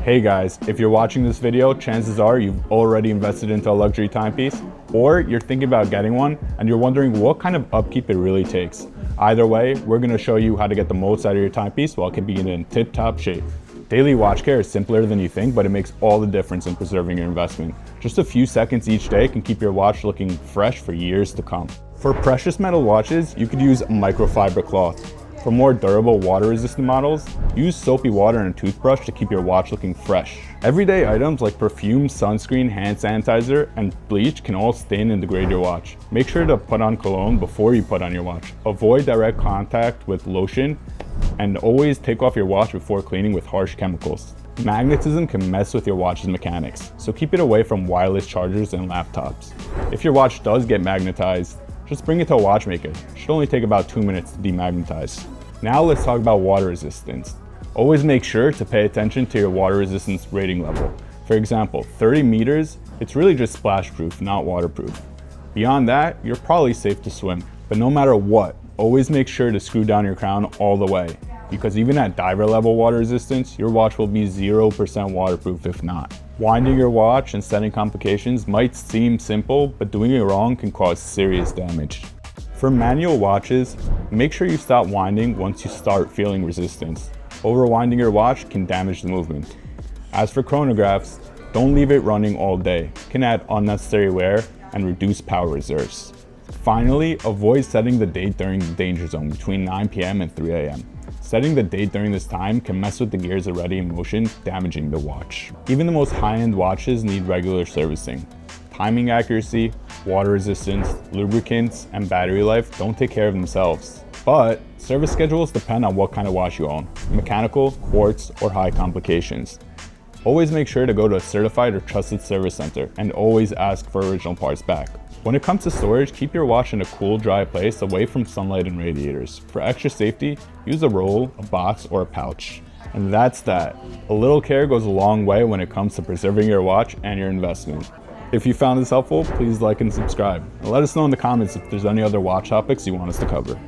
Hey guys, if you're watching this video, chances are you've already invested into a luxury timepiece, or you're thinking about getting one and you're wondering what kind of upkeep it really takes. Either way, we're going to show you how to get the most out of your timepiece while keeping it in tip-top shape. Daily watch care is simpler than you think, but it makes all the difference in preserving your investment. Just a few seconds each day can keep your watch looking fresh for years to come. For precious metal watches, you could use a microfiber cloth. For more durable, water-resistant models, use soapy water and a toothbrush to keep your watch looking fresh. Everyday items like perfume, sunscreen, hand sanitizer, and bleach can all stain and degrade your watch. Make sure to put on cologne before you put on your watch. Avoid direct contact with lotion, and always take off your watch before cleaning with harsh chemicals. Magnetism can mess with your watch's mechanics, so keep it away from wireless chargers and laptops. If your watch does get magnetized, just bring it to a watchmaker. It should only take about 2 minutes to demagnetize. Now let's talk about water resistance. Always make sure to pay attention to your water resistance rating level. For example, 30 meters, it's really just splash proof, not waterproof. Beyond that, you're probably safe to swim. But no matter what, always make sure to screw down your crown all the way, because even at diver level water resistance, your watch will be 0% waterproof if not. Winding your watch and setting complications might seem simple, but doing it wrong can cause serious damage. For manual watches, make sure you stop winding once you start feeling resistance. Overwinding your watch can damage the movement. As for chronographs, don't leave it running all day. It can add unnecessary wear and reduce power reserves. Finally, avoid setting the date during the danger zone between 9 p.m. and 3 a.m. Setting the date during this time can mess with the gears already in motion, damaging the watch. Even the most high-end watches need regular servicing. Timing accuracy, water resistance, lubricants, and battery life don't take care of themselves. But service schedules depend on what kind of watch you own: mechanical, quartz, or high complications. Always make sure to go to a certified or trusted service center, and always ask for original parts back. When it comes to storage, keep your watch in a cool, dry place away from sunlight and radiators. For extra safety, use a roll, a box, or a pouch. And that's that. A little care goes a long way when it comes to preserving your watch and your investment. If you found this helpful, please like and subscribe. And let us know in the comments if there's any other watch topics you want us to cover.